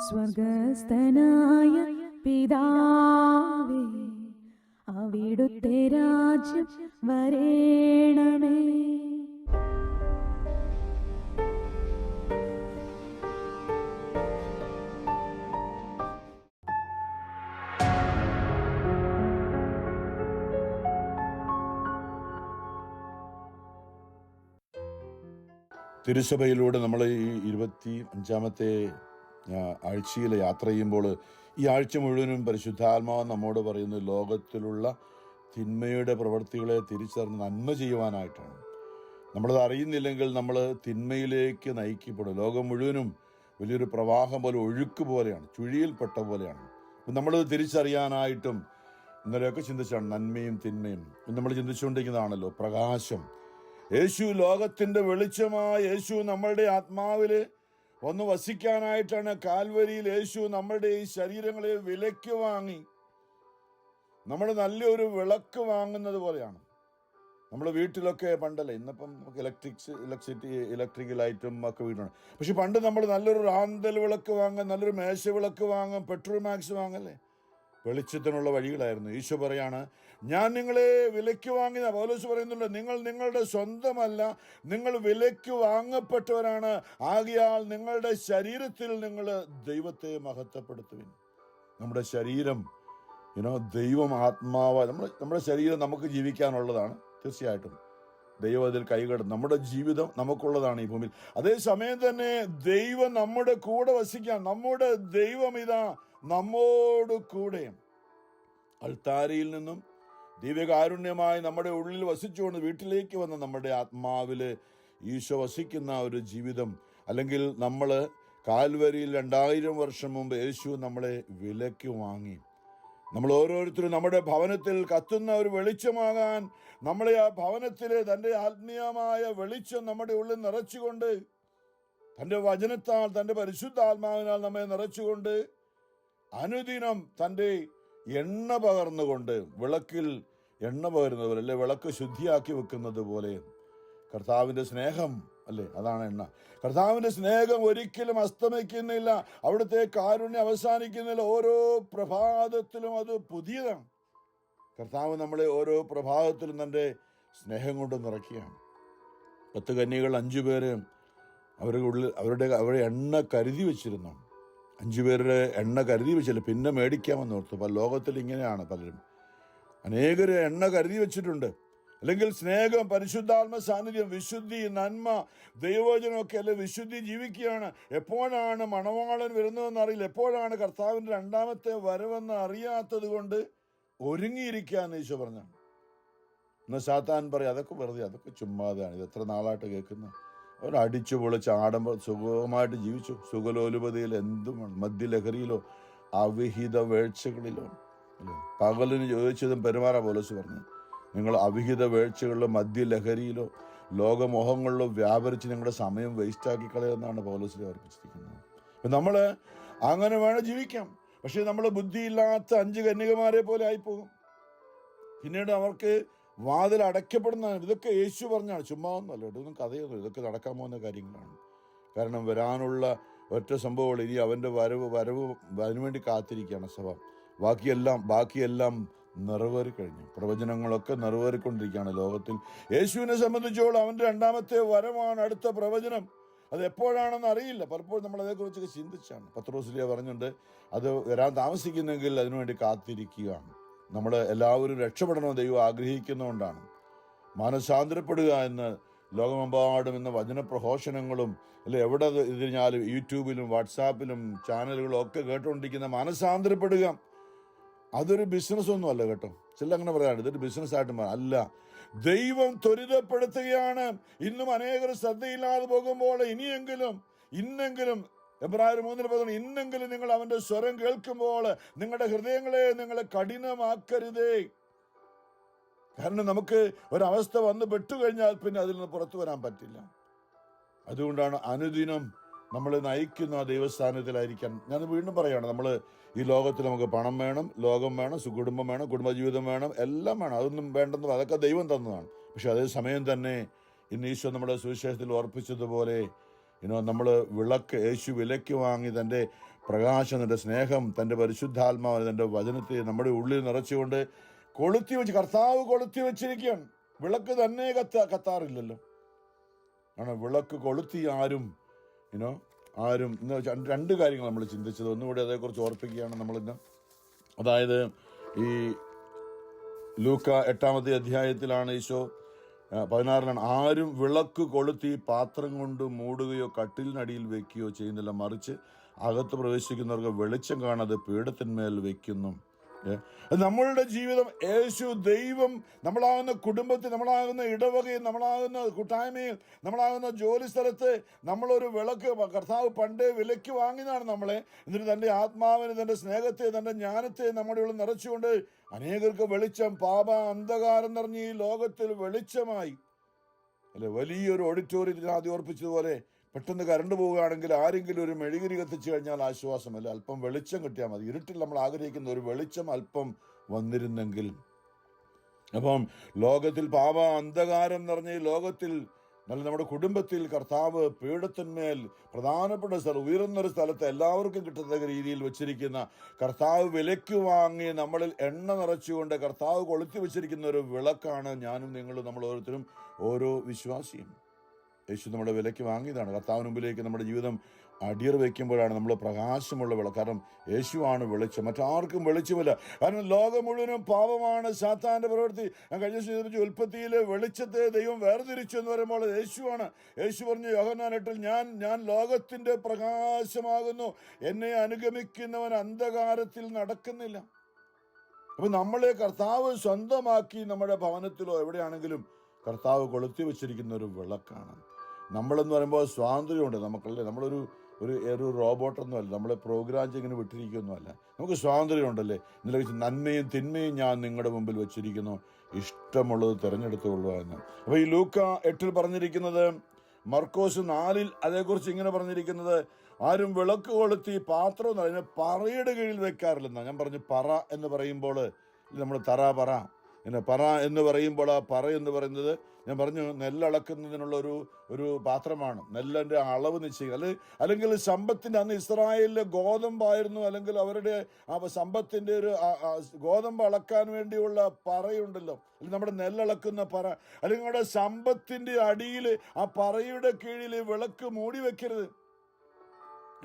സ്വർഗസ്ഥനായ പിതാവേ, അവിടുത്തെ രാജ്യം വരേണമേ. തിരുസഭയിലൂടെ നമ്മൾ ഈ 25-ാമത്തെ ആഴ്ചയിൽ യാത്ര ചെയ്യുമ്പോൾ ഈ ആഴ്ച മുഴുവനും പരിശുദ്ധാത്മാവ് നമ്മോട് പറയുന്നത് ലോകത്തിലുള്ള തിന്മയുടെ പ്രവൃത്തികളെ തിരിച്ചറിഞ്ഞ് നന്മ ചെയ്യുവാനായിട്ടാണ്. നമ്മളത് അറിയുന്നില്ലെങ്കിൽ നമ്മൾ തിന്മയിലേക്ക് നയിക്കപ്പെടും. ലോകം മുഴുവനും വലിയൊരു പ്രവാഹം പോലെ, ഒഴുക്ക് പോലെയാണ്, ചുഴിയിൽപ്പെട്ട പോലെയാണ്. അപ്പം നമ്മളത് തിരിച്ചറിയാനായിട്ടും ഇന്നലെയൊക്കെ ചിന്തിച്ചാണ് നന്മയും തിന്മയും. നമ്മൾ ചിന്തിച്ചുകൊണ്ടിരിക്കുന്നതാണല്ലോ പ്രകാശം. യേശു ലോകത്തിൻ്റെ വെളിച്ചമായ യേശു നമ്മളുടെ ആത്മാവിൽ ഒന്ന് വസിക്കാനായിട്ടാണ് കാൽവരിയിൽ യേശു നമ്മളുടെ ഈ ശരീരങ്ങളെ വിലയ്ക്ക് വാങ്ങി. നമ്മൾ നല്ലൊരു വിളക്ക് വാങ്ങുന്നത് പോലെയാണ്. നമ്മൾ വീട്ടിലൊക്കെ പണ്ടല്ലേ, ഇന്നിപ്പം നമുക്ക് ഇലക്ട്രിക് ലൈറ്റും ഒക്കെ വീടാണ്. പക്ഷെ പണ്ട് നമ്മൾ നല്ലൊരു റാന്തൽ വിളക്ക് വാങ്ങാൻ, നല്ലൊരു മേശ വിളക്ക് വാങ്ങാൻ, പെട്രോൾ മാക്സ് വാങ്ങല്ലേ, വെളിച്ചത്തിനുള്ള വഴികളായിരുന്നു. ഈശോ പറയാണ്, ഞാൻ നിങ്ങളെ വിലയ്ക്ക് വാങ്ങിയ. പൗലോസ് പറയുന്നുണ്ട്, നിങ്ങൾ നിങ്ങളുടെ സ്വന്തമല്ല, നിങ്ങൾ വിലയ്ക്ക് വാങ്ങപ്പെട്ടവരാണ്. ആകയാൽ നിങ്ങളുടെ ശരീരത്തിൽ നിങ്ങൾ ദൈവത്തെ മഹത്വപ്പെടുത്തുവിൻ. നമ്മുടെ ശരീരം ദൈവം ആത്മാവ്, നമ്മുടെ ശരീരം നമുക്ക് ജീവിക്കാനുള്ളതാണ്. തീർച്ചയായിട്ടും ദൈവം അതിൽ കൈകടന്നു. നമ്മുടെ ജീവിതം നമുക്കുള്ളതാണ് ഈ ഭൂമിയിൽ. അതേസമയം തന്നെ ദൈവം നമ്മുടെ കൂടെ വസിക്കാൻ, നമ്മുടെ ദൈവം ഇതാ നമ്മോട് കൂടെ അൾത്താരയിൽ നിന്നും ദിവ്യകാരുണ്യമായി നമ്മുടെ ഉള്ളിൽ വസിച്ചുകൊണ്ട് വീട്ടിലേക്ക് വന്ന നമ്മുടെ ആത്മാവിൽ ഈശോ വസിക്കുന്ന ഒരു ജീവിതം. അല്ലെങ്കിൽ നമ്മൾ കാൽവരിയിൽ 2000 വർഷം മുമ്പ് യേശു നമ്മളെ വിലയ്ക്ക് വാങ്ങി. നമ്മൾ ഓരോരുത്തരും നമ്മുടെ ഭവനത്തിൽ കത്തുന്ന ഒരു വെളിച്ചമാകാൻ, നമ്മളെ ആ ഭവനത്തിലെ തൻ്റെ ആത്മീയമായ വെളിച്ചം നമ്മുടെ ഉള്ളിൽ നിറച്ചുകൊണ്ട്, തൻ്റെ വചനത്താൽ, തൻ്റെ പരിശുദ്ധാത്മാവിനാൽ നമ്മെ നിറച്ചുകൊണ്ട്, അനുദിനം തൻ്റെ എണ്ണ പകർന്നുകൊണ്ട്, വിളക്കിൽ എണ്ണ പകരുന്നത് പോലെ, അല്ലെ വിളക്ക് ശുദ്ധിയാക്കി വെക്കുന്നത് പോലെ കർത്താവിൻ്റെ സ്നേഹം, അല്ലേ, അതാണ് എണ്ണ. കർത്താവിൻ്റെ സ്നേഹം ഒരിക്കലും അസ്തമിക്കുന്നില്ല, അവിടുത്തെ കാരുണ്യം അവസാനിക്കുന്നില്ല. ഓരോ പ്രഭാതത്തിലും അത് പുതിയതാണ്. കർത്താവ് നമ്മളെ ഓരോ പ്രഭാതത്തിലും തൻ്റെ സ്നേഹം കൊണ്ട് നിറയ്ക്കുകയാണ്. 10 കന്യകൾ 5 പേര് അവരുടെ എണ്ണ കരുതി വെച്ചിരുന്നു. 5 പേരുടെ എണ്ണ കരുതി വെച്ചില്ല, പിന്നെ മേടിക്കാമെന്ന് ഓർത്തു. പല ലോകത്തിൽ ഇങ്ങനെയാണ്, പലരും അനേകര് എണ്ണ കരുതി വെച്ചിട്ടുണ്ട്. അല്ലെങ്കിൽ സ്നേഹം, പരിശുദ്ധാത്മ സാന്നിധ്യം, വിശുദ്ധി, നന്മ, ദൈവവചനമൊക്കെ അല്ലെ, വിശുദ്ധി ജീവിക്കുകയാണ്. എപ്പോഴാണ് മണവാളൻ വരുന്നതെന്ന് അറിയില്ല, എപ്പോഴാണ് കർത്താവിൻ്റെ 2ാമത്തെ വരവെന്ന് അറിയാത്തത് കൊണ്ട് ഒരുങ്ങിയിരിക്കുകയെന്ന് ഈശോ പറഞ്ഞാണ്. എന്നാൽ സാത്താൻ പറയും, അതൊക്കെ വെറുതെ, അതൊക്കെ ചുമ്മാതാണ്, ഇത് എത്ര നാളായിട്ട് കേൾക്കുന്ന. അവർ അടിച്ചു പൊളിച്ച് ആഡംബര സുഖമായിട്ട് ജീവിച്ചു. സുഖലോലുപതയിൽ, എന്തും മദ്യലഹരിയിലോ അവിഹിത വേഴ്ചകളിലോ, അല്ലേ, പകലിന് ചോദിച്ചതും പെരുമാറാ പൗലോസ് പറഞ്ഞു. നിങ്ങൾ അവിഹിത വേഴ്ചകളിലോ മദ്യലഹരിയിലോ ലോകമോഹങ്ങളിലോ വ്യാപരിച്ച് നിങ്ങളുടെ സമയം വേസ്റ്റാക്കി കളയുമെന്നാണ് പൗലോസിനെ ഓർപ്പിച്ചിരിക്കുന്നത്. അപ്പം നമ്മൾ അങ്ങനെ വേണം ജീവിക്കാം. പക്ഷേ നമ്മൾ ബുദ്ധിയില്ലാത്ത 5 കന്യകമാരെ പോലെ ആയിപ്പോകും. പിന്നീട് അവർക്ക് വാതിൽ അടയ്ക്കപ്പെടുന്നതാണ്. ഇതൊക്കെ യേശു പറഞ്ഞാണ്, ചുമ്മാ ഒന്നുമല്ല, ഇതൊന്നും കഥയൊന്നും, ഇതൊക്കെ നടക്കാൻ പോകുന്ന കാര്യങ്ങളാണ്. കാരണം വരാനുള്ള ഒറ്റ സംഭവങ്ങൾ, ഇനി അവൻ്റെ വരവ് അതിനുവേണ്ടി കാത്തിരിക്കുകയാണ് സഭ. ബാക്കിയെല്ലാം നിറവേറി കഴിഞ്ഞു. പ്രവചനങ്ങളൊക്കെ നിറവേറിക്കൊണ്ടിരിക്കുകയാണ് ലോകത്തിൽ. യേശുവിനെ സംബന്ധിച്ചോളം അവൻ്റെ 2ാമത്തെ വരവാണ് അടുത്ത പ്രവചനം. അത് എപ്പോഴാണെന്ന് അറിയില്ല. പലപ്പോഴും നമ്മൾ അതേക്കുറിച്ചൊക്കെ ചിന്തിച്ചാണ്. പത്രോസ്ലീഹ പറഞ്ഞിട്ടുണ്ട്, അത് വരാൻ താമസിക്കുന്നെങ്കിൽ അതിനുവേണ്ടി കാത്തിരിക്കുകയാണ്. നമ്മൾ എല്ലാവരും രക്ഷപ്പെടണമെന്ന് ദൈവം ആഗ്രഹിക്കുന്നതുകൊണ്ടാണ്. മാനസാന്തരപ്പെടുക എന്ന് ലോകമെമ്പാടും ഇന്ന് വചനപ്രഘോഷണങ്ങളും, അല്ലെ, എവിടെ തിരിഞ്ഞാലും യൂട്യൂബിലും വാട്സാപ്പിലും ചാനലുകളും ഒക്കെ കേട്ടുകൊണ്ടിരിക്കുന്ന മാനസാന്തരപ്പെടുക. അതൊരു ബിസിനസ് ഒന്നും അല്ല കേട്ടോ. ചില അങ്ങനെ പറയാറ്, ഇതൊരു ബിസിനസ്സായിട്ട് അല്ല. ദൈവം ത്വരിതപ്പെടുത്തുകയാണ്. ഇന്നും അനേകർ ശ്രദ്ധയില്ലാതെ പോകുമ്പോൾ ഇന്നെങ്കിലും എബ്രായർ 3:10 ഇന്നെങ്കിലും നിങ്ങൾ അവന്റെ സ്വരം കേൾക്കുമ്പോൾ നിങ്ങളുടെ ഹൃദയങ്ങളെ നിങ്ങൾ കഠിനമാക്കരുതേ. കാരണം നമുക്ക് ഒരവസ്ഥ വന്ന് പെട്ടുകഴിഞ്ഞാൽ പിന്നെ അതിൽ നിന്ന് പുറത്തു വരാൻ പറ്റില്ല. അതുകൊണ്ടാണ് അനുദിനം നമ്മൾ നയിക്കുന്ന ദൈവസ്ഥാനത്തിലായിരിക്കാൻ. ഞാൻ വീണ്ടും പറയുകയാണ്, നമ്മൾ ഈ ലോകത്തിൽ നമുക്ക് പണം വേണം, ലോകം വേണം, കുടുംബം വേണം, കുടുംബജീവിതം വേണം, എല്ലാം വേണം. അതൊന്നും വേണ്ടെന്ന്, അതൊക്കെ ദൈവം തന്നതാണ്. പക്ഷെ അതേ സമയം തന്നെ ഇന്ന് ഈശോ നമ്മുടെ സുവിശേഷത്തിൽ ഓർപ്പിച്ചതുപോലെ നമ്മൾ വിളക്ക് യേശു വിലയ്ക്ക് വാങ്ങി തൻ്റെ പ്രകാശം, തൻ്റെ സ്നേഹം, തൻ്റെ പരിശുദ്ധാത്മാവ്, തൻ്റെ വചനത്തെ നമ്മുടെ ഉള്ളിൽ നിറച്ചുകൊണ്ട് കർത്താവ് കൊളുത്തി വെച്ചിരിക്കുകയാണ്. വിളക്ക് തന്നെ കത്താറില്ലല്ലോ. ആണ് വിളക്ക് കൊളുത്തി ആരും രണ്ട് കാര്യങ്ങൾ നമ്മൾ ചിന്തിച്ചത്. ഒന്നുകൂടി അതേക്കുറിച്ച് ഓർപ്പിക്കുകയാണ് നമ്മളിന്ന്. അതായത് ഈ ലൂക്ക 8-ാമത്തെ അധ്യായത്തിലാണ് ഈശോ 16 ആരും വിളക്ക് കൊളുത്തി പാത്രം കൊണ്ട് മൂടുകയോ കട്ടിലിനടിയിൽ വെക്കുകയോ ചെയ്യുന്നില്ല, മറിച്ച് അകത്ത് പ്രവേശിക്കുന്നവർക്ക് വെളിച്ചം കാണാതെ പീഠത്തിന്മേൽ വെക്കുന്നു. നമ്മളുടെ ജീവിതം യേശു, ദൈവം, നമ്മളാകുന്ന കുടുംബത്തിൽ, നമ്മളാകുന്ന ഇടവകയിൽ, നമ്മളാകുന്ന കൂട്ടായ്മയിൽ, നമ്മളാകുന്ന ജോലി സ്ഥലത്ത് നമ്മളൊരു വിളക്ക് കർത്താവ് പണ്ടേ വിലയ്ക്ക് വാങ്ങിയതാണ് നമ്മളെ. എന്നിട്ട് തൻ്റെ ആത്മാവിനെ, തൻ്റെ സ്നേഹത്തെ, തൻ്റെ ജ്ഞാനത്തെ നമ്മുടെ ഉള്ളിൽ നിറച്ചുകൊണ്ട് അനേകർക്ക് വെളിച്ചം, പാപ അന്ധകാരം നിറഞ്ഞ് ഈ ലോകത്തിൽ വെളിച്ചമായി. അല്ലെ, വലിയൊരു ഓഡിറ്റോറിയത്തിൽ ആദ്യം ഓർപ്പിച്ചതുപോലെ പെട്ടെന്ന് കറണ്ട് പോവുകയാണെങ്കിൽ ആരെങ്കിലും ഒരു മെഴുകുതിരി കത്തിച്ചു കഴിഞ്ഞാൽ ആശ്വാസമല്ല, അല്പം വെളിച്ചം കിട്ടിയാൽ മതി. ഇരുട്ടിൽ നമ്മൾ ആഗ്രഹിക്കുന്ന ഒരു വെളിച്ചം അല്പം വന്നിരുന്നെങ്കിൽ. അപ്പം ലോകത്തിൽ പാപ അന്ധകാരം നിറഞ്ഞ ഈ ലോകത്തിൽ, നമ്മുടെ കുടുംബത്തിൽ കർത്താവ് പീഠത്തിന്മേൽ പ്രധാനപ്പെട്ട സ്ഥലം, ഉയർന്നൊരു സ്ഥലത്ത് എല്ലാവർക്കും കിട്ടത്തക്ക രീതിയിൽ വെച്ചിരിക്കുന്ന, കർത്താവ് വിലയ്ക്ക് വാങ്ങി നമ്മളിൽ എണ്ണ നിറച്ചുകൊണ്ട് കർത്താവ് കൊളുത്തി വെച്ചിരിക്കുന്ന ഒരു വിളക്കാണ് ഞാനും നിങ്ങളും, നമ്മൾ ഓരോരുത്തരും, ഓരോ വിശ്വാസിയും. യേശു നമ്മുടെ വിലയ്ക്ക് വാങ്ങിയതാണ്. കർത്താവിന് മുമ്പിലേക്ക് നമ്മുടെ ജീവിതം അടിയർ വയ്ക്കുമ്പോഴാണ് നമ്മൾ പ്രകാശമുള്ള വിളക്ക്. കാരണം യേശുവാണ് വെളിച്ചം, മറ്റാർക്കും വെളിച്ചമില്ല. കാരണം ലോകം മുഴുവനും പാപമാണ്, സാത്താന്റെ പ്രവൃത്തി. ഞാൻ കഴിഞ്ഞ ദിവസം ഉൽപ്പത്തിയിലെ വെളിച്ചത്തെ ദൈവം വേർതിരിച്ചു എന്ന് പറയുമ്പോൾ യേശുവാണ്. യേശു പറഞ്ഞു യോഹന്നാൻ 8-ൽ, ഞാൻ ലോകത്തിന്റെ പ്രകാശമാകുന്നു, എന്നെ അനുഗമിക്കുന്നവൻ അന്ധകാരത്തിൽ നടക്കുന്നില്ല. അപ്പൊ നമ്മളെ കർത്താവ് സ്വന്തമാക്കി നമ്മുടെ ഭവനത്തിലോ എവിടെയാണെങ്കിലും കർത്താവ് കൊളുത്തി വെച്ചിരിക്കുന്ന ഒരു വിളക്കാണ്. നമ്മളെന്ന് പറയുമ്പോൾ സ്വാതന്ത്ര്യമുണ്ട് നമുക്കല്ലേ. നമ്മളൊരു റോബോട്ടൊന്നും അല്ല, നമ്മളെ പ്രോഗ്രാം ചെയ്ങ്ങനെ വിട്ടിരിക്കുകയൊന്നുമല്ല. നമുക്ക് സ്വാതന്ത്ര്യമുണ്ടല്ലേ. ഇന്നലെ നന്മയും തിന്മയും ഞാൻ നിങ്ങളുടെ മുമ്പിൽ വെച്ചിരിക്കുന്നു, ഇഷ്ടമുള്ളത് തിരഞ്ഞെടുത്തുകൊള്ളുക എന്ന്. അപ്പോൾ ഈ ലൂക്ക 8-ൽ പറഞ്ഞിരിക്കുന്നത്, മർക്കോസ് 4-ൽ അതേക്കുറിച്ച് ഇങ്ങനെ പറഞ്ഞിരിക്കുന്നത്, ആരും വിളക്ക് കൊളുത്തി പാത്രം അതിനെ പറയുടെ കീഴിൽ വെക്കാറില്ലെന്നാണ്. ഞാൻ പറഞ്ഞു, പറ എന്ന് പറയുമ്പോൾ നമ്മൾ പറ എന്ന് പറയുമ്പോൾ ആ പറ എന്ന് പറയുന്നത്, ഞാൻ പറഞ്ഞു, നെല്ലളക്കുന്നതിനുള്ള ഒരു പാത്രമാണ്. നെല്ലിൻ്റെ അളവ് നിശ്ചയിക്കുക. അല്ലെങ്കിൽ സമ്പത്തിൻ്റെ, അന്ന് ഇസ്രായേലിലെ ഗോതമ്പായിരുന്നു, അല്ലെങ്കിൽ അവരുടെ ആ സമ്പത്തിൻ്റെ ഒരു ഗോതമ്പ് അളക്കാൻ വേണ്ടിയുള്ള പറയുണ്ടല്ലോ, അല്ലെങ്കിൽ നമ്മുടെ നെല്ലളക്കുന്ന പറ. അല്ലെങ്കിൽ നമ്മുടെ സമ്പത്തിൻ്റെ അടിയിൽ ആ പറയുടെ കീഴിൽ വിളക്ക് മൂടി വെക്കരുത്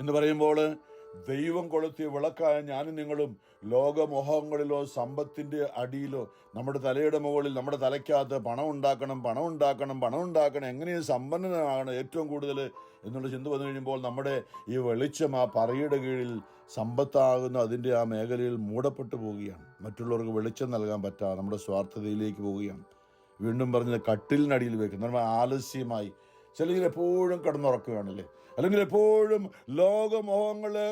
എന്ന് പറയുമ്പോൾ, ദൈവം കൊളുത്തിയ വിളക്കായ ഞാനും നിങ്ങളും ലോകമോഹങ്ങളിലോ സമ്പത്തിൻ്റെ അടിയിലോ, നമ്മുടെ തലയുടെ മുകളിൽ, നമ്മുടെ തലയ്ക്കകത്ത് പണം ഉണ്ടാക്കണം, എങ്ങനെയും സമ്പന്നനാകണം ഏറ്റവും കൂടുതൽ എന്നുള്ള ചിന്ത വന്നു കഴിയുമ്പോൾ നമ്മുടെ ഈ വെളിച്ചം ആ പറയുടെ കീഴിൽ സമ്പത്താകുന്ന അതിൻ്റെ ആ മേഖലയിൽ മൂടപ്പെട്ടു പോവുകയാണ്. മറ്റുള്ളവർക്ക് വെളിച്ചം നൽകാൻ പറ്റാതെ നമ്മുടെ സ്വാർത്ഥതയിലേക്ക് പോവുകയാണ്. വീണ്ടും പറഞ്ഞത്, കട്ടിലിനടിയിൽ വെക്കുന്നത്. നമ്മൾ ആലസ്യമായി ചിലർ എപ്പോഴും കിടന്നുറക്കുകയാണല്ലേ, അല്ലെങ്കിൽ എപ്പോഴും ലോകമോഹങ്ങള്,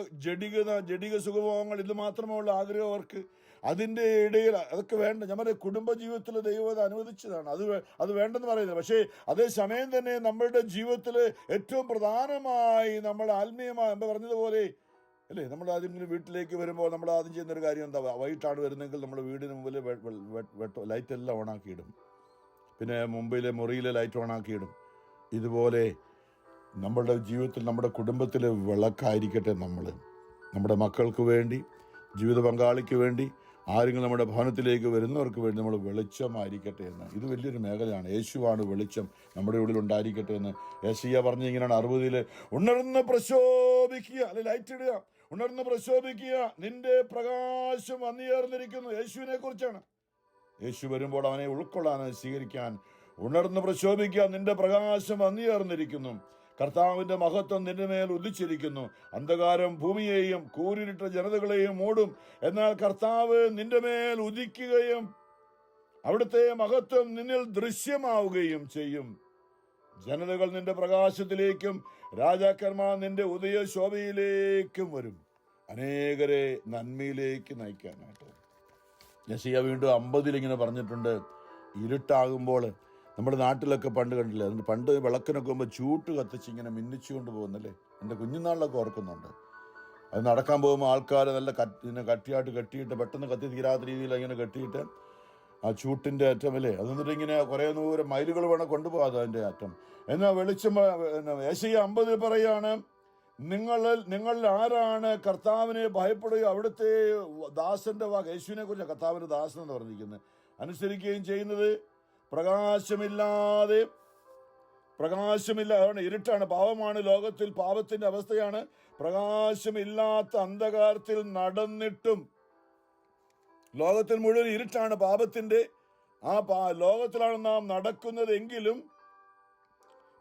ജഡിക സുഖമോഹങ്ങൾ, ഇത് മാത്രമുള്ള ആഗ്രഹം അവർക്ക്. അതിൻ്റെ ഇടയിൽ അതൊക്കെ വേണ്ട. നമ്മുടെ കുടുംബജീവിതത്തിൽ ദൈവം അനുവദിച്ചതാണ്, അത് വേണ്ടെന്ന് പറയുന്നത്. പക്ഷേ അതേ സമയം തന്നെ നമ്മളുടെ ജീവിതത്തിൽ ഏറ്റവും പ്രധാനമായി നമ്മൾ ആത്മീയമായി എന്താ പറഞ്ഞതുപോലെ അല്ലേ, നമ്മൾ ആദ്യം വീട്ടിലേക്ക് വരുമ്പോൾ നമ്മൾ ആദ്യം ചെയ്യുന്നൊരു കാര്യം എന്താ, വൈകിട്ടാണ് വരുന്നെങ്കിൽ നമ്മൾ വീടിന് മുമ്പിൽ ലൈറ്റ് എല്ലാം ഓണാക്കിയിടും, പിന്നെ മുമ്പിലെ മുറിയിലെ ലൈറ്റ് ഓണാക്കിയിടും. ഇതുപോലെ നമ്മളുടെ ജീവിതത്തിൽ, നമ്മുടെ കുടുംബത്തിൽ വിളക്കായിരിക്കട്ടെ നമ്മൾ. നമ്മുടെ മക്കൾക്ക് വേണ്ടി, ജീവിത പങ്കാളിക്ക് വേണ്ടി, ആരെങ്കിലും നമ്മുടെ ഭവനത്തിലേക്ക് വരുന്നവർക്ക് വേണ്ടി നമ്മൾ വെളിച്ചമായിരിക്കട്ടെ എന്ന്. ഇത് വലിയൊരു മേഖലയാണ്. യേശുവാണ് വെളിച്ചം, നമ്മുടെ ഉള്ളിൽ ഉണ്ടായിരിക്കട്ടെ എന്ന് യെശയ്യാ പറഞ്ഞ ഇങ്ങനെയാണ് 60-ൽ, ഉണർന്ന് പ്രശോഭിക്കുക, അല്ലെ ലൈറ്റ് ഇടുക, ഉണർന്ന് പ്രശോഭിക്കുക, നിന്റെ പ്രകാശം വന്നുചേർന്നിരിക്കുന്നു. യേശുവിനെ കുറിച്ചാണ്. യേശു വരുമ്പോൾ അവനെ ഉൾക്കൊള്ളാൻ, സ്വീകരിക്കാൻ, ഉണർന്ന് പ്രശോഭിക്കുക, നിന്റെ പ്രകാശം വന്നുചേർന്നിരിക്കുന്നു, കർത്താവിന്റെ മഹത്വം നിന്റെ മേൽ ഉദിച്ചിരിക്കുന്നു. അന്ധകാരം ഭൂമിയെയും കൂരിരുട്ട ജനതകളെയും മൂടും, എന്നാൽ കർത്താവ് നിന്റെ മേൽ ഉദിക്കുകയും അവിടുത്തെ മഹത്വം നിന്നിൽ ദൃശ്യമാവുകയും ചെയ്യും. ജനതകൾ നിന്റെ പ്രകാശത്തിലേക്കും രാജാക്കന്മാർ നിന്റെ ഉദയശോഭയിലേക്കും വരും, അനേകരെ നന്മയിലേക്ക് നയിക്കാനായിട്ട്. യെശയ്യാ വീണ്ടും 50-ൽ ഇങ്ങനെ പറഞ്ഞിട്ടുണ്ട്, ഇരുട്ടാകുമ്പോൾ നമ്മുടെ നാട്ടിലൊക്കെ പണ്ട് കണ്ടില്ലേ, അതിന് പണ്ട് വിളക്കിനൊക്കെ പോകുമ്പോൾ ചൂട്ട് കത്തിച്ച് ഇങ്ങനെ മിന്നിച്ചുകൊണ്ട് പോകുന്നല്ലേ, എൻ്റെ കുഞ്ഞുനാളിലൊക്കെ ഓർക്കുന്നുണ്ട്. അത് നടക്കാൻ പോകുമ്പോൾ ആൾക്കാർ നല്ല കട്ടിയായിട്ട് കെട്ടിയിട്ട്, പെട്ടെന്ന് കത്തി തീരാത്ത രീതിയിൽ ഇങ്ങനെ കെട്ടിയിട്ട് ആ ചൂട്ടിൻ്റെ അറ്റം അല്ലേ, അത് എന്നിട്ട് ഇങ്ങനെ കുറേ ദൂരം മൈലുകൾ വേണം കൊണ്ടുപോകാതെ അതിൻ്റെ അറ്റം. എന്നാൽ വെളിച്ചം യെശയ്യാ 50 പറയാണ്, നിങ്ങളിൽ ആരാണ് കർത്താവിനെ ഭയപ്പെടുകയോ അവിടുത്തെ ദാസന്റെ വാക്ക്, യേശുവിനെ കുറിച്ച് കർത്താവിന്റെ ദാസൻ എന്ന് പറഞ്ഞിരിക്കുന്നത്, അനുസരിക്കുകയും ചെയ്യുന്നത്? പ്രകാശമില്ലാതെ അതാണ് ഇരുട്ടാണ്, പാപമാണ് ലോകത്തിൽ, പാപത്തിന്റെ അവസ്ഥയാണ്. പ്രകാശമില്ലാത്ത അന്ധകാരത്തിൽ നടന്നിട്ടും, ലോകത്തിൽ മുഴുവൻ ഇരുട്ടാണ്, പാപത്തിന്റെ ലോകത്തിലാണ് നാം നടക്കുന്നത് എങ്കിലും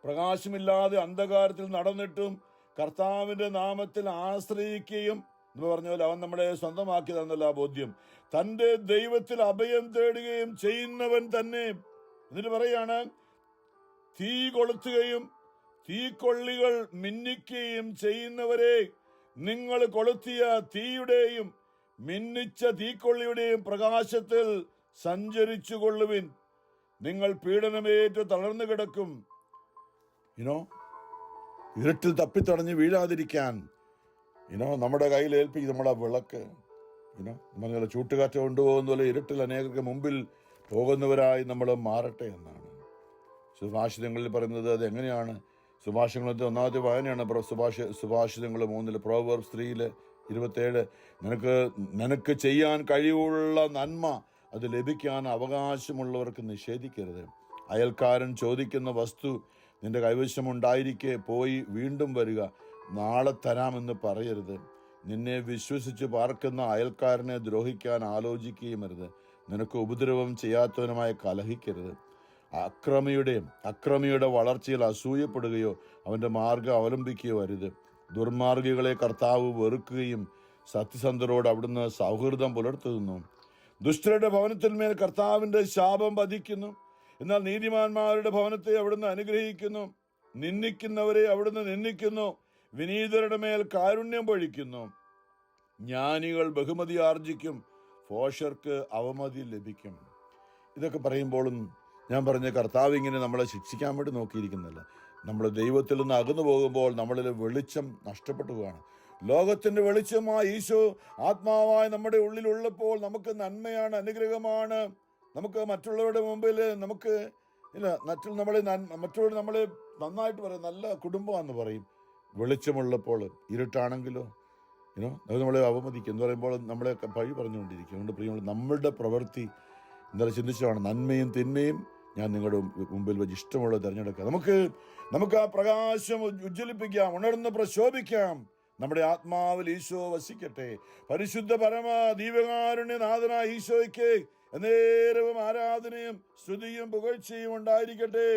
പ്രകാശമില്ലാതെ അന്ധകാരത്തിൽ നടന്നിട്ടും കർത്താവിന്റെ നാമത്തിൽ ആശ്രയിക്കുകയും എന്ന് പറഞ്ഞ പോലെ അവൻ നമ്മളെ സ്വന്തമാക്കി തന്നല്ല ബോധ്യം, തന്റെ ദൈവത്തിൽ അഭയം തേടുകയും ചെയ്യുന്നവൻ തന്നെ. എന്നിട്ട് പറയാണ്, തീ കൊളുത്തുകയും തീക്കൊള്ളികൾ മിന്നിക്കുകയും ചെയ്യുന്നവരെ, നിങ്ങൾ കൊളുത്തിയ തീയുടെയും മിന്നിച്ച തീക്കൊള്ളിയുടെയും പ്രകാശത്തിൽ സഞ്ചരിച്ചു കൊള്ളുവിൻ. നിങ്ങൾ പീഡനമേറ്റ് തളർന്നു കിടക്കും. ഇരുട്ടിൽ തപ്പിത്തടഞ്ഞ് വീഴാതിരിക്കാൻ നമ്മുടെ കയ്യിൽ ഏൽപ്പിക്കും നമ്മളെ വിളക്ക്. നമ്മൾ ചൂട്ടുകാറ്റ് കൊണ്ടുപോകുന്ന പോലെ ഇരുട്ടിൽ അനേകർക്ക് മുമ്പിൽ പോകുന്നവരായി നമ്മൾ മാറട്ടെ എന്നാണ് സുഭാഷിതങ്ങളിൽ പറയുന്നത്. അത് എങ്ങനെയാണ്? സുഭാഷിതങ്ങളിൽ 1-ാമത്തെ വായനയാണ് സുഭാഷിതങ്ങൾ 3 പ്രോവേർബ്സ് 3:27. നിനക്ക് ചെയ്യാൻ കഴിവുള്ള നന്മ അത് ലഭിക്കാൻ അവകാശമുള്ളവർക്ക് നിഷേധിക്കരുത്. അയൽക്കാരൻ ചോദിക്കുന്ന വസ്തു നിന്റെ കൈവശമുണ്ടായിരിക്കെ പോയി വീണ്ടും വരിക, നാളെ തരാമെന്ന് പറയരുത്. നിന്നെ വിശ്വസിച്ച് പാർക്കുന്ന അയൽക്കാരനെ ദ്രോഹിക്കാൻ ആലോചിക്കുകയും അരുത്. നിനക്ക് ഉപദ്രവം ചെയ്യാത്തവനുമായി കലഹിക്കരുത്. അക്രമിയുടെ വളർച്ചയിൽ അസൂയപ്പെടുകയോ അവന്റെ മാർഗം അവലംബിക്കുകയോ അരുത്. ദുർമാർഗികളെ കർത്താവ് വെറുക്കുകയും സത്യസന്ധരോട് അവിടുന്ന് സൗഹൃദം പുലർത്തുന്നു. ദുഷ്ടരുടെ ഭവനത്തിന്മേൽ കർത്താവിന്റെ ശാപം പതിക്കുന്നു, എന്നാൽ നീതിമാന്മാരുടെ ഭവനത്തെ അവിടുന്ന് അനുഗ്രഹിക്കുന്നു. നിന്ദിക്കുന്നവരെ അവിടുന്ന് നിന്ദിക്കുന്നു, വിനീതരുടെ മേൽ കാരുണ്യം പൊഴിക്കുന്നു. ജ്ഞാനികൾ ബഹുമതി ആർജിക്കും, ഭോഷർക്ക് അവമതി ലഭിക്കും. ഇതൊക്കെ പറയുമ്പോഴും ഞാൻ പറഞ്ഞ കർത്താവ് ഇങ്ങനെ നമ്മളെ ശിക്ഷിക്കാൻ വേണ്ടി നോക്കിയിരിക്കുന്നില്ല. നമ്മൾ ദൈവത്തിൽ നിന്ന് അകന്നു പോകുമ്പോൾ നമ്മളിൽ വെളിച്ചം നഷ്ടപ്പെട്ടു പോവുകയാണ്. ലോകത്തിന്റെ വെളിച്ചമായ ഈശോ ആത്മാവായ നമ്മുടെ ഉള്ളിലുള്ളപ്പോൾ നമുക്ക് നന്മയാണ്, അനുഗ്രഹമാണ്. നമുക്ക് മറ്റുള്ളവരുടെ മുമ്പിൽ മറ്റുള്ളവർ നമ്മളെ നന്നായിട്ട് പറയും, നല്ല കുടുംബമാണെന്ന് പറയും. വെളിച്ചമുള്ളപ്പോൾ ഇരുട്ടാണെങ്കിലോ അത് നമ്മളെ അവമതിക്കും എന്ന് പറയുമ്പോൾ നമ്മളെ പഴി പറഞ്ഞുകൊണ്ടിരിക്കും. അതുകൊണ്ട് പ്രിയമുള്ള നമ്മളുടെ പ്രവൃത്തി ഇന്നലെ ചിന്തിച്ചതാണ്, നന്മയും തിന്മയും ഞാൻ നിങ്ങളുടെ മുമ്പിൽ വെച്ച് ഇഷ്ടമുള്ളത് തിരഞ്ഞെടുക്കാം. നമുക്ക് ആ പ്രകാശം ഉജ്ജ്വലിപ്പിക്കാം, ഉണർന്ന് പ്രശോഭിക്കാം. നമ്മുടെ ആത്മാവിൽ ഈശോ വസിക്കട്ടെ. പരിശുദ്ധ പരമ ദീപകാരുണ്യനാഥനായ ഈശോയ്ക്ക് എന്നേരവും ആരാധനയും സ്തുതിയും പുകഴ്ചയും ഉണ്ടായിരിക്കട്ടെ.